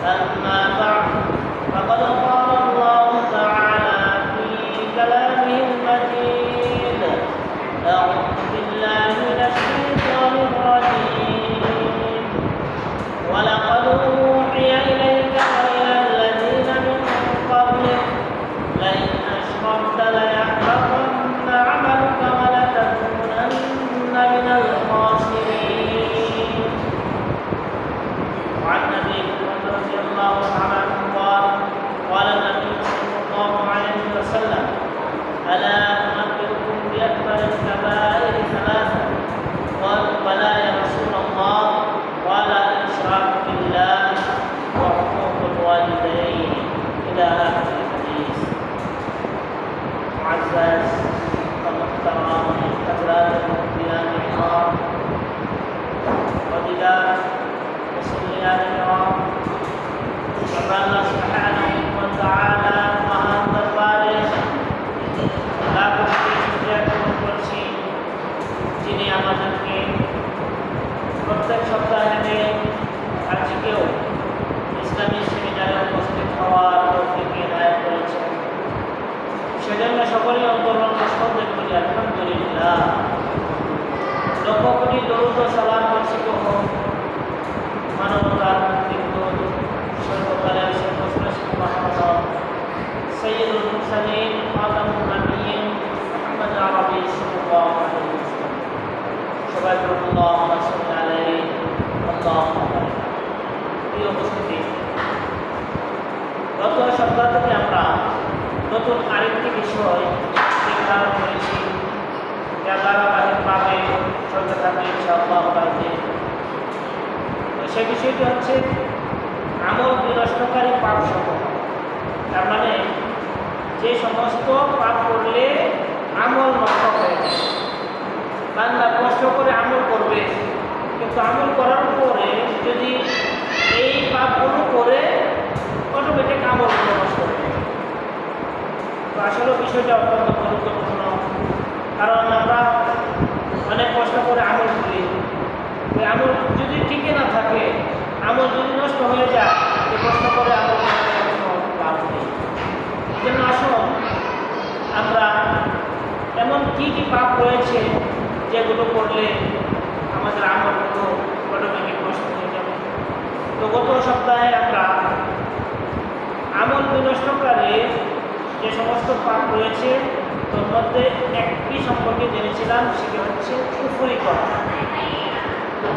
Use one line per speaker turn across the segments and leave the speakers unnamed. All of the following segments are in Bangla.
أما بعد فقد قال الله تعالى في كلامه المجيد أعوذ بالله من الشيطان الرجيم ولقد أوحي إليك وإلى الذين من قبلك لئن أشركت ليحبطن عملك ولتكونن من الخاسرين. وعن أبي هريرة رضي الله عنه قال قال النبي صلى الله عليه وسلم ألا أنبئكم بأكبر الكبائر ثلاثة؟ قال بلى يا رسول الله قال الإشراك بالله وحقوق الوالدين إلى آخر الحديث. معزز ومحترم حضرات المؤمنين الكرام فضيلات মুসলিয়ান الكرام আল্লাহ সুবহানাহু ওয়া তাআলা মহান দরবারে লাখ কোটি শুকরিয়া জ্ঞাপন করছি যিনি আমাদেরকে প্রত্যেক সপ্তাহে আজকেও ইসলামী সেমিনারে উপস্থিত হওয়ার তৌফিক এনায়েত করেছেন। সেজন্য সকলেই অন্তরঙ্গ শব্দে বলি আলহামদুলিল্লাহ। লক্ষ কোটি দরুদ ও সালাম বর্ষিত হোক মানবতার বিদ্যুৎ সর্বকালের সর্বশ্রেষ্ঠ মহামানব সৈয়দুল মুরসালিন খাতামুন নবিয়্যিন মুহাম্মদ আরবি সাল্লাল্লাহু আলাইহি ওয়াসাল্লাম। সবাই আল্লাহুম্মা সাল্লি আলাইহি আল্লাহুম্মা বারিক। প্রিয় উপস্থিতি, গত সপ্তাহ থেকে আমরা নতুন আরেকটি বিষয় শিক্ষা করেছি যা ধারাবাহিকভাবে চলতে থাকবে ইনশাআল্লাহ। তো সে বিষয়টি হচ্ছে আমল বিনষ্টকারী পাপ সমূহ। তার মানে যে সমস্ত পাপ করলে আমল নষ্ট হয়ে যায়। বান্দা কষ্ট করে আমল করবে, কিন্তু আমল করার পরে যদি এই পাপগুলো করে অটোমেটিক আমলগুলো নষ্ট হয়ে যায়। তো আসলে বিষয়টা অত্যন্ত গুরুত্বপূর্ণ, কারণ আমরা অনেক কষ্ট করে আমল করি, ওই আমল যদি টিকে না থাকে, আমল যদি নষ্ট হয়ে যায়, এই কষ্ট করে আমল লাভ নেই। এই জন্য আসুন আমরা এমন কী কী পাপ রয়েছে যেগুলো করলে আমাদের আমলগুলো অটোমেটিক নষ্ট হয়ে যাবে। তো গত সপ্তাহে আমরা আমল বিনষ্টকারী যে সমস্ত পাপ রয়েছে তোর মধ্যে একটি সম্পর্কে জেনেছিলাম, সেটি হচ্ছে কুফরি করা।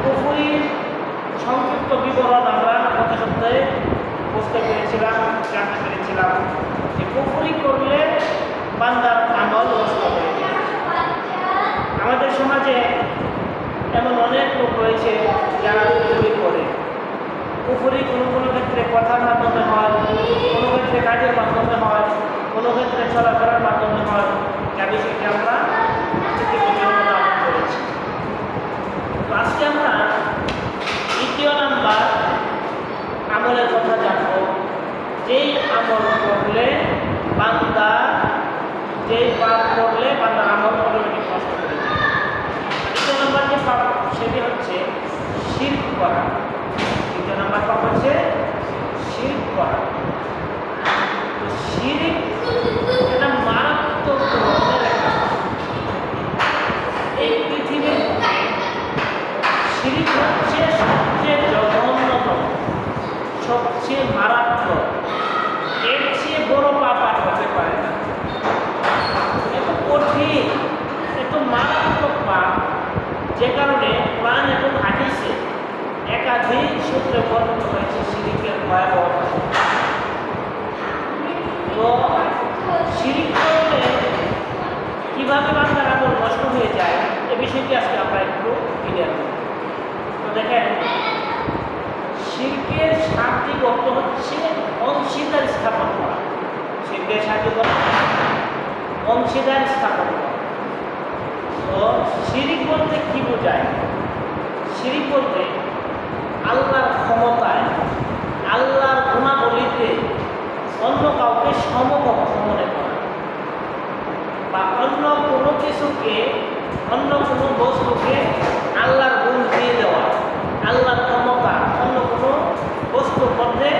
কুফরির সংক্ষিপ্ত বিবরণ আমরা গত সপ্তাহে বুঝতে পেরেছিলাম, জানতে পেরেছিলাম যে কুফরি করলে বান্দার আমল নষ্ট হয়ে যায়। আমাদের সমাজে এমন অনেক লোক রয়েছে যারা কুফরি করে। কুফরি কোনো কোনো ক্ষেত্রে কথার মাধ্যমে হয়, কোনো ক্ষেত্রে কাজের মাধ্যমে হয়, কোনো ক্ষেত্রে চলাফেরার মাধ্যমে হয়, যা বিষয়টি আমরা করেছি। তো আজকে আমরা দ্বিতীয় নাম্বার আমলের কথা জানব, যেই আমল করলে বান্দা, যেই পাপ করলে বান্দার আমল অটোমেটিক নষ্ট করে যায়। দ্বিতীয় নাম্বার যে পাপ সেটি হচ্ছে শিরক করা। দ্বিতীয় নাম্বার পাপ হচ্ছে শিরক করা। তো শিরক এটা মারাত্মক ধরনের একটা পাপ। এই পৃথিবীর শিরক হচ্ছে সবচেয়ে জঘন্যতম, সবচেয়ে মারাত্মক। এর চেয়ে বড় পাপ আর হতে পারে না। এত কঠিন, এত মারাত্মক পাপ, যে কারণে কোরআন এবং হাদিসে একাধিক সূত্রে বর্ণিত হয়েছে শিরকের ভয়াবহতা। তো শিরক করলে কীভাবে বান্দার আমল নষ্ট হয়ে যায়, এ বিষয়টি আজকে আমরা একটু ক্লিয়ার করব। তো দেখেন, শিরকের শাব্দিক অর্থ হচ্ছে অংশীদার স্থাপন করা। শিরকের শাব্দিক অর্থ অংশীদার স্থাপন করা। তো শিরক বলতে কি বোঝায়? শিরক বলতে আল্লাহর ক্ষমতায়, আল্লাহর গুণাবলীতে অন্য কাউকে সমকক্ষ মনে করা, বা অন্য কোনো কিছুকে, অন্য কোনো বস্তুকে আল্লাহর গুণ দিয়ে দেওয়া, আল্লাহর ক্ষমতা অন্য কোনো বস্তুর মধ্যে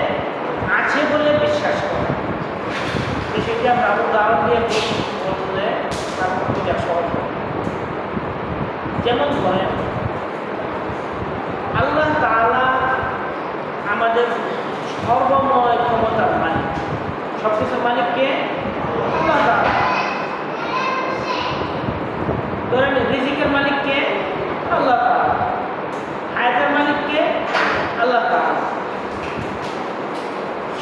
আমাদের সর্বময় ক্ষমতার মালিক। সব কিছুর মালিক কে? আল্লাহ তাআলা। ধরেন রিজিকের মালিক কে? আল্লাহ তাআলা। হায়াতের মালিক কে? আল্লাহ তাআলা।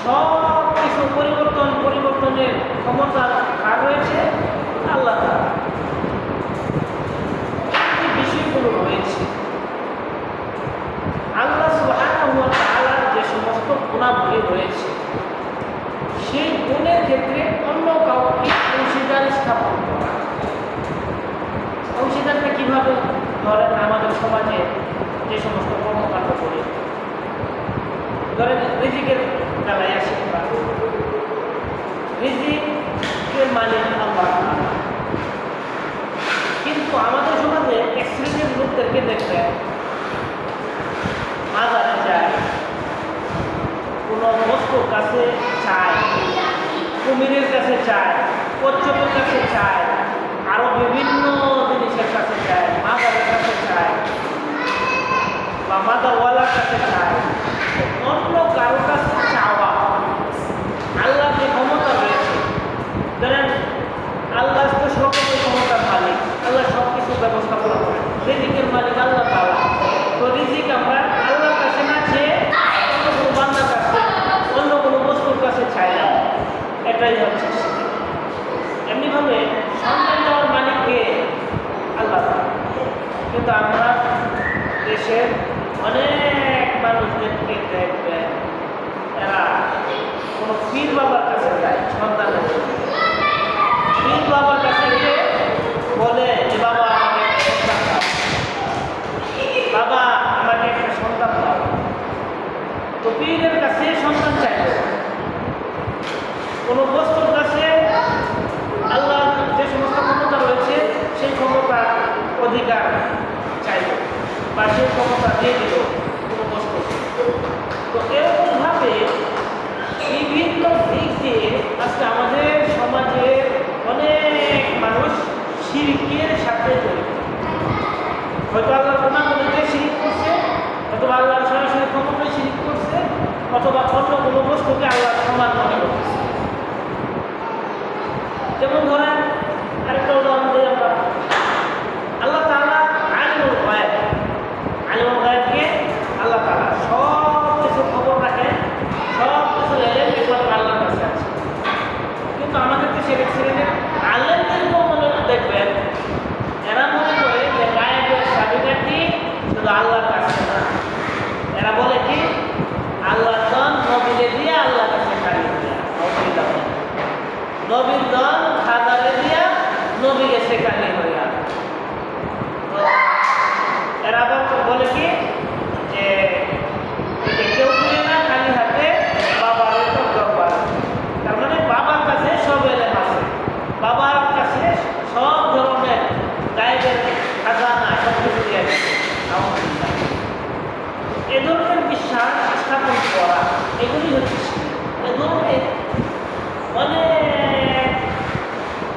সব কিছু পরিবর্তনের ক্ষমতা কার রয়েছে? আল্লাহ তাআলা। এই বিষয়গুলো রয়েছে। আল্লাহ সুবহানাহু ওয়া তাআলার যে সমস্ত গুণাবলী রয়েছে, সেই গুণের ক্ষেত্রে অন্য কাউকে অংশীদার স্থাপন করা। অংশীদারটা কিভাবে? ধরেন আমাদের সমাজে যে সমস্ত কর্মকাণ্ড করি, ধরেন রিজিকের বেলায় আসি, রিজিকের মালিক আল্লাহ তাআলা। কিন্তু আমাদের সমাজে এক শ্রেণীর লোকদেরকে দেখবেন মাজারে যায়, কোনো বস্তুর কাছে চায়, কুমিরের কাছে চায়, কচ্ছপের কাছে চায়, আরো বিভিন্ন জিনিসের কাছে চায়, মাজারের কাছে চায় বা মাজারওয়ালার কাছে চায়। অন্য কারো কাছে চাওয়া, আল্লাহ যে ক্ষমতা রয়েছে, ধরেন আল্লাহ তো সকলের ক্ষমতার মালিক, আল্লাহ সব কিছু ব্যবস্থাপনা করে, রিজিকের মালিক আল্লাহ তাআলা। তো রিজিক আমরা আল্লাহর কাছে না চেয়ে অন্য কোনো বান্দার কাছে, অন্য কোনো বস্তুর কাছে চাই না, এটাই হচ্ছে। এমনিভাবে সন্তান দেওয়ার মালিককে আল্লাহ তাআলা। কিন্তু আমরা দেশের অনেক মানুষদেরকে দেখবেন এরা কোনো পীর বাবার কাছে যায় সন্তানের জন্য। পীর বাবার কাছে গিয়ে বলে যে বাবা আমাকে একটা সন্তান দাও, বাবা আমাকে একটা সন্তান দাও। তো পীরের কাছে সন্তান চাই, কোনো বস্তুর কাছে আল্লাহ যে সমস্ত ক্ষমতা রয়েছে সেই ক্ষমতার অধিকার চাইল বা সেই ক্ষমতা দিয়ে দিল কোনো বস্তু। তো এরকমভাবে বিভিন্ন দিক দিয়ে আজকে আমাদের সমাজে অনেক মানুষ শিরকের সাথে জড়িত। হয়তো আল্লাহর গুণাবলীতে শিরক করছে, অথবা আল্লাহর সরাসরি ক্ষমতায় শিরক করছে, অথবা অন্য কোনো বস্তুকে আল্লাহর সমান মনে করতেছে। যেমন ধরেন আরেকটা উদাহরণ দিই আমরা, আল্লাহ তাআলা আলিমুল গায়ব। আলিমুল গায়বকে আল্লাহ তাআলা সব কিছু খবর রাখেন, সব কিছু এলেন একমাত্র আল্লাহর কাছে আছে। কিন্তু আমাদের দেশের এক শ্রেণীর আলেমদেরকেও মনে দেখবেন এরা মনে করে যে গায়েবের চাবিকাঠি শুধু আল্লাহর কাছে না। এরা বলে কি আল্লাহর ধন নবীরে দিয়ে আল্লাহর কাছে কাড়ি দিয়া, নবীর ধন খাদারে দিয়া নবী গেছে কালি হইয়া। তো এরা আবার বলে কি যে কেউ ফিরে না খালি হাতে বাবার দরবার। তার মানে বাবার কাছে সব এলেম আছে, বাবার কাছে সব ধরনের গায়েবের খাজানা সব কিছু দিয়ে গেছে। এ ধরনের বিশ্বাস স্থাপন করা, এগুলি হচ্ছে এ ধরনের অনেক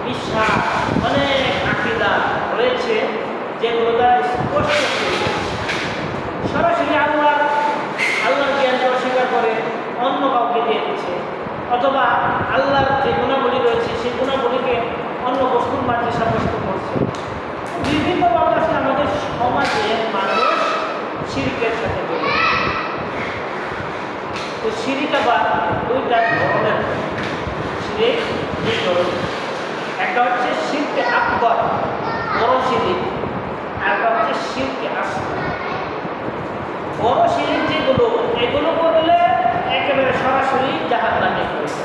বিশ্বাস, অনেক আকীদা রয়েছে যেগুলো তারা স্পষ্ট করে সরাসরি আল্লাহর জ্ঞানকে অস্বীকার করে অন্য কাউকে দিয়ে দিচ্ছে, অথবা আল্লাহর যে গুণাবলী রয়েছে সেই গুণাবলীকে অন্য বস্তুর মাঝে সাব্যস্ত করছে। বিভিন্নভাবে আজকে আমাদের সমাজে মানুষ শিরকের সাথে জড়িত। তো শিরক আবার দুইটা ধরনের। শিরক দুই ধরনের, একটা হচ্ছে শিরকে আকবার, বড় শিরক, আর একটা হচ্ছে শিরকে আসগর। বড় শিরক যেগুলো, এগুলো করলে একেবারে সরাসরি জাহান্নামে হয়েছে,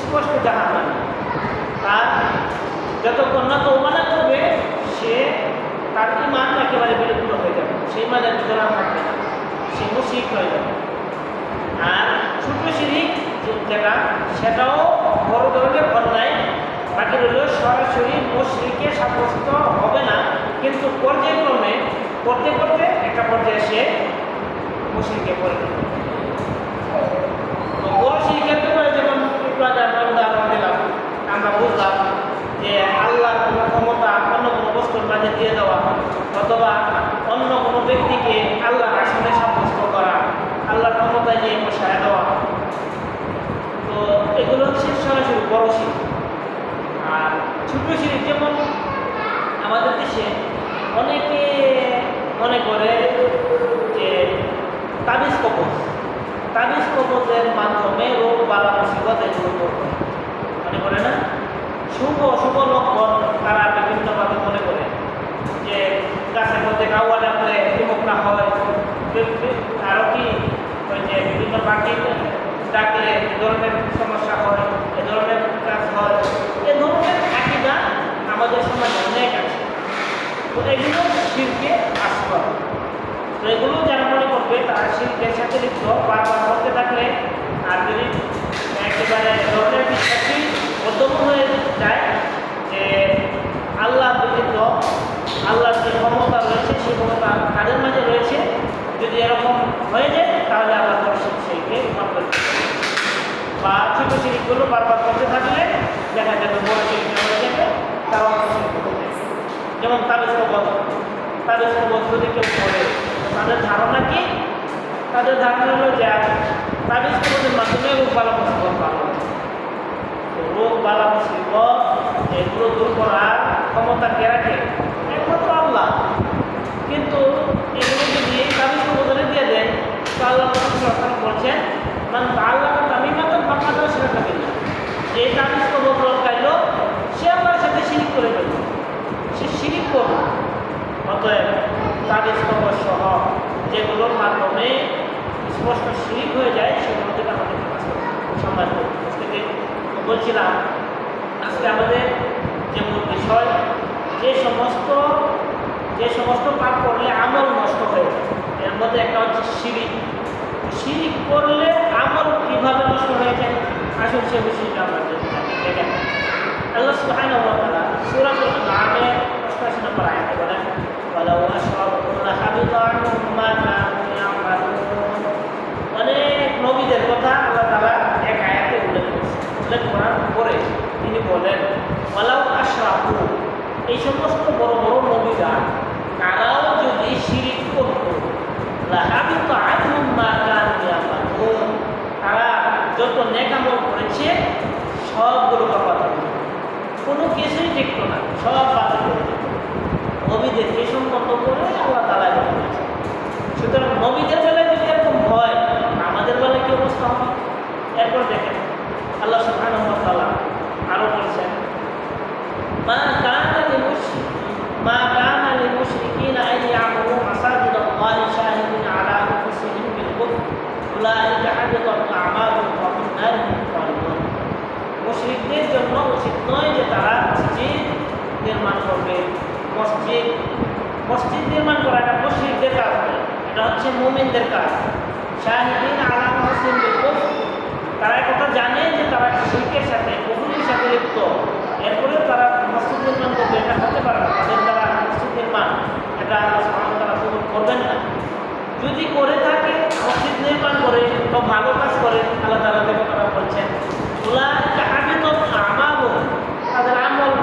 স্পষ্ট জাহান্নামে। আর যতক্ষণ না তওবা না করবে সে তার ঈমান একেবারে বিলুপ্ত হয়ে যাবে, সেই ঈমানের ভিতরে আর থাকবে না, সে মুশরিক হয়ে যাবে। আর ছোট শিরক যেটা, সেটাও বড় ধরনের অন্যায়, বাকি রইল সরাসরি মুশরিকে সাব্যস্ত হবে না, কিন্তু পর্যায়ক্রমে করতে করতে একটা পর্যায়ে সে মুশরিকে পরিণত হবে। তো বড় শিরকের ব্যাপারে যেমন একটু আগে আমরা উদাহরণ দিলাম, আমরা বুঝলাম যে আল্লাহর কোনো ক্ষমতা অন্য কোনো বস্তুর মাঝে দিয়ে দেওয়া, অথবা অন্য কোনো ব্যক্তিকে আল্লাহর আসনে সাব্যস্ত করা, আল্লাহর ক্ষমতায় তাবিজ কবজের মাধ্যমে রোগ বালা মুসিবত এগুলো করবে। মনে করে না শুভ অশুভ লক্ষণ তারা বিভিন্নভাবে মনে করে যে গাছের মধ্যে কাউয়া ডাকলে চুমকটা হয়, আরও কি ওই যে বিভিন্ন পাখি ডাকলে এ ধরনের সমস্যা হয়, এ ধরনের কাজ হয়, এ ধরনের আকীদা আমাদের সমাজে অনেক আছে। তো এগুলো শিরকে আসবার, তো এগুলো যারা মনে করবে তারা শিরকের সাথে লিপ্ত বারবার করতে থাকলে আর যদি একেবারে ধরনের বিশ্বাসী উদ্যম হয়ে যায় যে আল্লাহ ব্যতীত আল্লাহর যে ক্ষমতা রয়েছে সেই ক্ষমতা তাদের মাঝে রয়েছে, যদি এরকম হয়ে যায় তাহলে আল্লাহ সেইকে মাফ করে দেবে। বা ছোটো শিরিকগুলো বারবার করতে থাকলে দেখা যাবে বড় শিরিক হয়ে যাবে, তারাও যেমন তাবিজ কবজ যদি কেউ করে তাদের ধারণা কি? তাদের ধারণা হলো যে তাবিজ কবজের মাধ্যমে রোগ বালা মুসিবত পাওয়া, রোগ বালা মুসিবত এগুলো দূর করার ক্ষমতা কে রাখে? একমাত্র আল্লাহ। কিন্তু এগুলো যদি তাবিজ কবজে দিয়ে দেন তো আল্লাহ বলছেন মানে আল্লাহ আমি মাত্র ভাবনা সেটা থাকি না, যে তাবিজ কবজ লটকাইল সে আল্লাহর সাথে শিরিক করে ফেলল, সে শিরিক করল। অতএব তাবিজ কবজ সহ যেগুলোর মাধ্যমে স্পষ্ট শিরিক হয়ে যায় সেগুলো থেকে আমাদের সমাজ থেকে বলছিলাম। আজকে আমাদের যে মূল বিষয়, যে সমস্ত পাপ করলে আমল নষ্ট হয়ে যায়, এর মধ্যে একটা হচ্ছে শিরিক। শিরিক করলে আমল কীভাবে নষ্ট হয়ে যায়, আসলে সে বিষয়টা আমরা দেখেন। আল্লাহ সুবহানাহু ওয়া তাআলা সূরাতুল আনআমের ৮৮ নম্বর আয়াতে বলেন, ওয়ালাউ আশরাকু লাহাবিতা আনহুম মা কানু ইয়ামালুন। অনেক নবীদের কথা আল্লাহ তাআলা এক আয়াতে উল্লেখ করার পরে তিনি বলেন ওয়ালাউ আশরাকু, এই সমস্ত বড় বড় নবীরা তারাও যদি শিরিক করত লাহাবিতা আনহুম মা কানু ইয়ামালুন, তারা যত নেক আমল করেছে সবগুলো বাতিল হবে, কোনো কিছুই টিকত না, সব বাতিল করে দিত। নবীদেরকে সম্পন্ন করে আল্লাহ তাআলা বলেছে। সুতরাং নবীদের বেলায় যদি এরকম হয় আমাদের বেলায় কি অবস্থা হবে? এরপর দেখেন আল্লাহ সুবহানাহু ওয়া তাআলা আরো বলছেন মা কানা লিল মুশরিকিনা আন ইয়ামুরু মাসাজিদাল্লাহি শাহিদিন আলা আনফুসিহিম বিল কুফর উলাইকা হাবিতাত আ'মালুহুম ওয়া হুম নারহিম খালিদুন। মুশরিকদের জন্য উচিত নয় যে তারা মসজিদ নির্মাণ করবে। মসজিদ নির্মাণ করা এটা মুশরিকদের কাজ নয়, এটা হচ্ছে মুমিনদের কাজ। শাহিদিন আলা আনফুসিহিম বিল কুফর, তারা কথা জানে যে তারা শিরকের সাথে কুফরের সাথে লিপ্ত, এরপরে তারা মসজিদ নির্মাণ করবে, এটা হতে পারে না। তাদের দ্বারা মসজিদ নির্মাণ এটা আল্লাহ সুবহানাহু ওয়া তাআলা কবুল করবেন না। যদি করে থাকে মসজিদ নির্মাণ করে বা ভালো কাজ করে, আল্লাহ তাআলা কথা বলছেন উলাইকা হাবিতাত আ'মালুহুম, তাদের আমল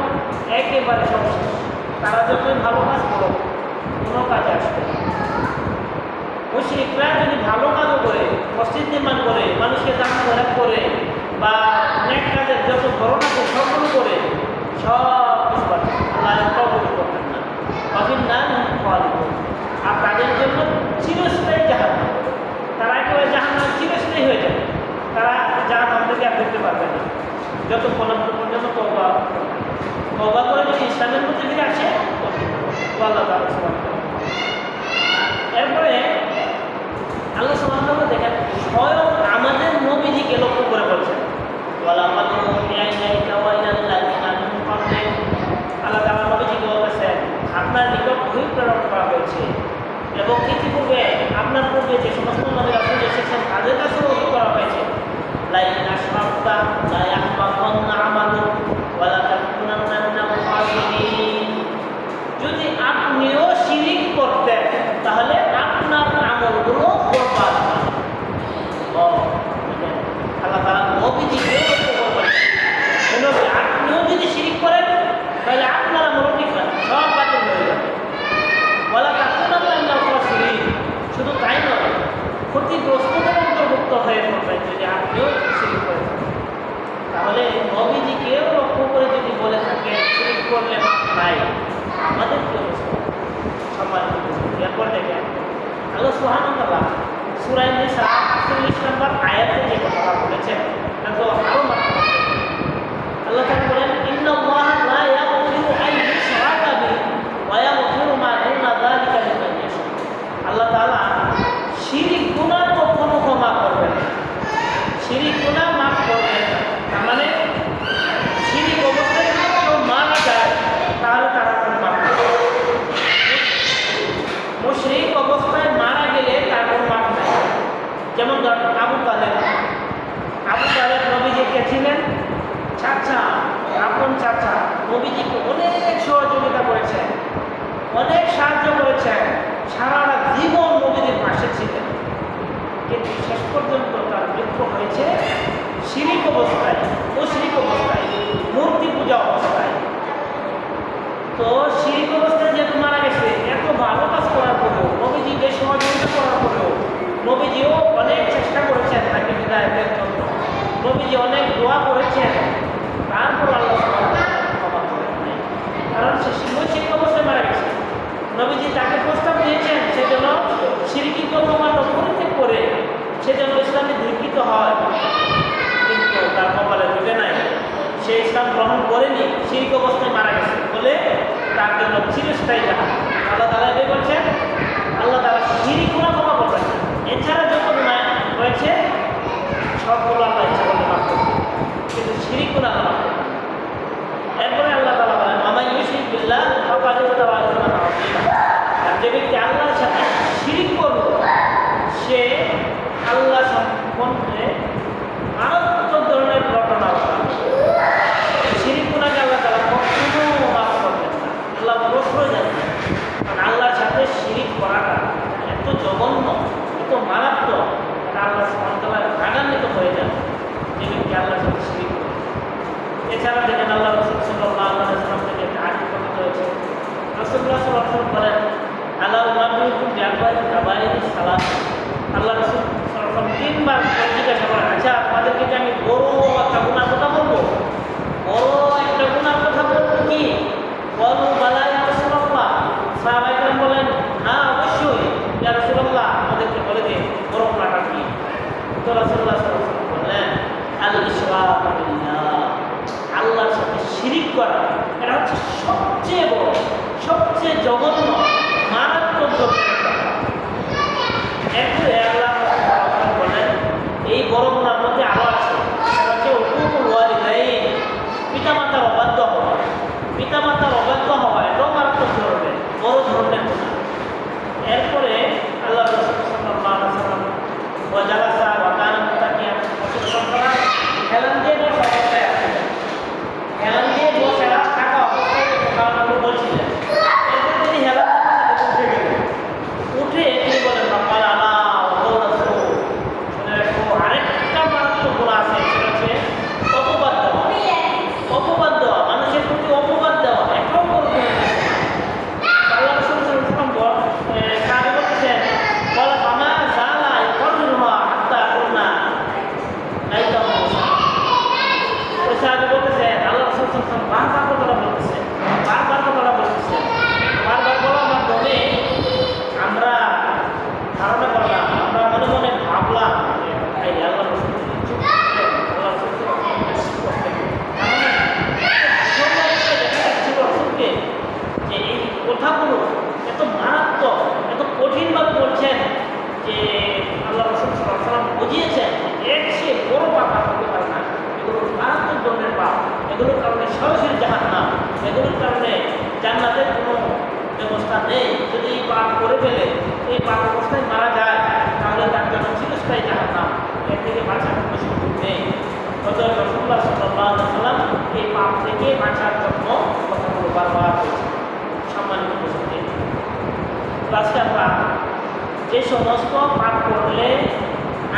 একেবারে সব শেষ। তারা যতই ভালো কাজ করুক কোনো কাজে আসবে না। মুশরিকরা যদি ভালো কাজও করে, মসজিদ নির্মাণ করে, মানুষকে দান করে বা নেক কাজের যত ধরন আছে সবগুলো করে, সব কিছু আল্লাহ কবুল করবেন না। অফিন না খালিদুন, আর তাদের জন্য চিরস্থায়ী জাহান্নাম, তারা একেবারে জাহান্নাম চিরস্থায়ী হয়ে যাবে। তারা জাহান্নাম থেকে আর ফিরতে পারবে না যতক্ষণ পর্যন্ত তওবা করে যদি ইসলামের মধ্যে ফিরে আসে তো আল্লাহ তাআলা সুবহানাহু ওয়া তাআলা। এরপরে আল্লাহ সুবহানাহু ওয়া তাআলা দেখেন স্বয়ং আমাদের নবীজিকে লক্ষ্য করে বলছেন ওয়ালাকাদ উহিয়া ইলাইকা ওয়া ইলাল লাযিনা মিন ক্বাবলিক, আল্লাহ তাআলা নবীজিকে বলছেন আপনার নিকট ওহী প্রেরণ করা হয়েছে এবং ইতিপূর্বে আপনার পূর্বে যে সমস্ত নবী রাসূল এসেছেন তাদের কাছেও ওহী করা হয়েছে। লা ইন আশরাকতা লা ইয়াহবাতান্না আমালুক ওয়া লা তাকুনান্না মিনাল খাসিরিন, যদি আপনিও শিরিক করতেন তাহলে আপনার আমলগুলো বরবাদ হবে। আল্লাহ তাআলা নবীজিকেও বলবেন আপনিও যদি শিরিক করেন তাহলে আপনার আমলও ঠিক না, সব বাতিল হয়ে যাবে। ওয়া লা তাকুনান্না মিনাল খাসিরিন, শুধু তাই নয় ক্ষতিগ্রস্তদের অন্তর্ভুক্ত হয়ে পড়বেন যদি আপনিও শিরিক করেন। তাহলে নবীজিকেও লক্ষ্য করে যদি বলে থাকেন শিরিক করলে নাই, আমাদের কি অবস্থা? সম্মানিত। এরপর দেখেন আল্লাহ সুবহানাহু ওয়া তাআলা সূরা নিসা ৪০ নম্বর নবীজিও অনেক চেষ্টা করেছেন তাকে হিদায়াতের জন্য, নবীজি অনেক দোয়া করেছেন, তারপর আল্লাহ ক্ষমা করেন নাই, কারণ সে শিরিক অবস্থায় মারা গেছে। নবীজি তাকে প্রস্তাব দিয়েছেন সে যেন শিরকি কর্মকাণ্ড পরিত্যাগ করে সে যেন ইসলামে দীক্ষিত হয়, কিন্তু তার কপালে জুটে নাই, সে ইসলাম গ্রহণ করেনি, শিরক অবস্থায় মারা গেছে বলে তার জন্য চিরস্থায়ী জাহান্নাম। আল্লাহ তাআলা এটাই বলছেন, আল্লাহ তাআলা শিরক গুনাহ ক্ষমা করবেন না, এছাড়া যত গুনাহ রয়েছে সবগুলো আল্লাহ ইচ্ছা করলে মাফ করবেন, কিন্তু শিরক গুনাহ ক্ষমা করবেন না। এরপরে আল্লাহ তাআলা বলেন, ওয়া মান ইউশরিক বিল্লাহ ফাকাদ ইফতারা ইসমান আযীমা। আর যে ব্যক্তি আল্লাহর সাথে শিরক করবে সে আল্লাহ সম্বন্ধে মারাত্মক ধরনের ঘটনা ঘটাবে। শিরক গুনাহকে আল্লাহ তাআলা কখনো মাফ করবেন না, আল্লাহ অবশ্যই জানেন, কারণ আল্লাহর সাথে শিরক করাটা এত জঘন্য, এত মারাত্মক, এটা আল্লাহ সুবহানাহু ওয়া তাআলা রাগান্বিত হয়ে যান যে ব্যক্তি আল্লাহর সাথে শিরক করে। এছাড়া দেখেন আল্লাহ রাসূল সাল্লাল্লাহু আলাইহি ওয়াসাল্লাম থেকে একটা হাদীস বর্ণিত হয়েছে, রাসূলুল্লাহ সাল্লাল্লাহু আলাইহি ওয়াসাল্লাম বলেন, আলা উনাবিউকুম বিআকবারি কাবাইরিস সালাত। আল্লাহ রাসূল সাল্লাল্লাহু আলাইহি ওয়াসাল্লাম তিনবার জিজ্ঞাসা করেন, আচ্ছা তোমাদেরকে কি আমি বড় একটা গুনাহর কথা বলবো, বড় একটা গুনাহর কথা বলবো কি? বলু বালা ইয়া রাসূলুল্লাহ। সাহাবায়ে কেরাম বলেন, হ্যাঁ অবশ্যই ইয়া রাসূলুল্লাহ, আমাদেরকে বলে দিন বড় গুনাহটা কি। তো রাসূলুল্লাহ সাল্লাল্লাহু আলাইহি ওয়াসাল্লাম বললেন, আল ইশরাকু বিল্লাহ, আল্লাহর সাথে শিরিক করা, এটা হচ্ছে সবচেয়ে বড়, সবচেয়ে জঘন্য, মারাত্মক ধরনের কথা। এরপরে আল্লাহ বলেন, এই বড় গুনার মধ্যে আরো আছে, সেটা হচ্ছে উকুকুল ওয়ালিদাইন, পিতামাতার অবাধ্য হওয়া। পিতামাতার অবাধ্য হওয়া এটাও মারাত্মক ধরনের, বড় ধরনের গুনাহ। এরপরে আল্লাহ রাসূল সাল্লাল্লাহু আলাইহি ওয়াসাল্লাম ওয়া জালাসা ওয়া কানা মুতাকিয়ান, রাসূল সাল্লাল্লাহু আলাইহি ওয়াসাল্লাম হেলান দিয়ে বসা অবস্থায় আছেন, হেলান দিয়ে বসে থাকা অবস্থায় কাউকে বলছিলেন। এরপর তিনি হেলান দিয়ে উঠে গেলেন, উঠে তিনি বলেন, রব্বানা আলা ওয়া রাসূল। শুনে রাখো, আরেকটা মারাত্মক গুনাহ আছে, সেটা হচ্ছে অপবাদ দেওয়া। অপবাদ দেওয়া, মানুষের প্রতি অপবাদ দেওয়া, এটাও বড় গুনাহ। আল্লাহ রাসূল সাল্লাল্লাহু আলাইহি ওয়াসাল্লাম সাহাবী বলতেছেন, বলা ফামা জালা ইয়াকুরুহা হাত্তা কুলনা লাইকা মুসা। ওই সাহাবী বলতেছেন, আল্লাহ রাসূল সাল্লাল্লাহু আলাইহি ওয়াসাল্লাম বারবার কথাটা বলতেছেন, বারবার কথাটা বলতেছেন, বারবার বলার মাধ্যমে আমরা ধারণা করলাম, আমরা মনে মনে ভাবলাম যে ভাই আল্লাহ রাসূল চুপ করলেন, আল্লাহ রাসূল সাল্লাল্লাহু আলাইহি ওয়াসাল্লাম চুপ করলেন। যে এই কথাগুলো এত মারাত্মক, এত কঠিনভাবে বলছেন যে আল্লাহ রাসূল সাল্লাল্লাহু আলাইহি ওয়াসাল্লাম বুঝিয়েছেন এর চেয়ে বড় পাপ আর হতে পারে না। এগুলো মারাত্মক ধরনের পাপ, এগুলোর কারণে সরাসরি জাহান্নাম, এগুলোর কারণে জান্নাতের কোনো ব্যবস্থা নেই। যদি এই পাপ করে ফেলে, এই পাপ অবস্থায় মারা যায়, তাহলে তার জন্য চিরস্থায়ী জাহান্নাম, এর থেকে বাঁচার কোনো সুযোগ নেই। অতএব রাসূলুল্লাহ সাল্লাল্লাহু আলাইহি ওয়াসাল্লাম এই পাপ থেকে বাঁচার জন্য কথাগুলো বারবার বলছেন। সম্মানিত উপস্থিতি, আজকে আমরা যে সমস্ত পাপ করলে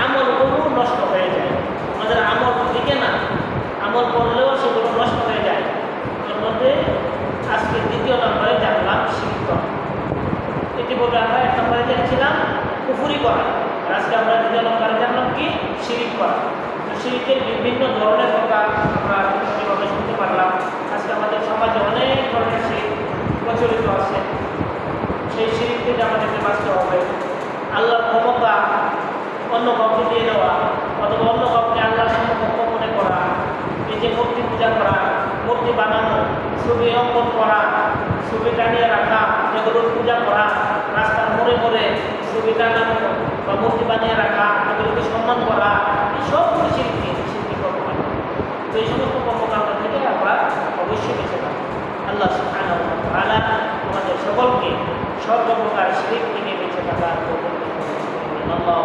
আমলগুলো নষ্ট হয়ে যায়, আমাদের আমল থেকে না, আমল করলেও সেগুলো নষ্ট হয়ে যায়, এর মধ্যে আজকে দ্বিতীয় নম্বরে জানলাম শিরক করা। ইতিপূর্বে আমরা এক নম্বরে জেনেছিলাম কুফরি করা, আর আজকে আমরা দ্বিতীয় নম্বরে জানলাম কি শিরক করা। তো শিরকের বিভিন্ন ধরনের কথা আমরা কিভাবে শুনতে পারলাম। আজকে আমাদের সমাজে অনেক ধরনের শিরক প্রচলিত আছে, সেই শিরক থেকে আমাদেরকে বাঁচতে হবে। আল্লাহর ক্ষমতা অন্য কাউকে দিয়ে দেওয়া, অথবা অন্য কাউকে আল্লাহর সমকক্ষ মনে করা, এই যে মূর্তি পূজা করা, মূর্তি বানানো, ছবি অঙ্কন করা, ছবি টানিয়ে রাখা, এগুলোর পূজা করা, রাস্তার মোড়ে মোড়ে ছবি টানানো বা মূর্তি বানিয়ে রাখা, এগুলোকে সম্মান করা, এই সবগুলো শিরকি কর্মকাণ্ড। তো এই সমস্ত কর্মকাণ্ড থেকে আমরা অবশ্যই বেঁচে থাকবো। আল্লাহ সুবহানাহু ওয়া তাআলা আমাদের সকলকে সর্বপ্রকার শিরক থেকে বেঁচে থাকার তৌফিক দান করুন। আল্লাহ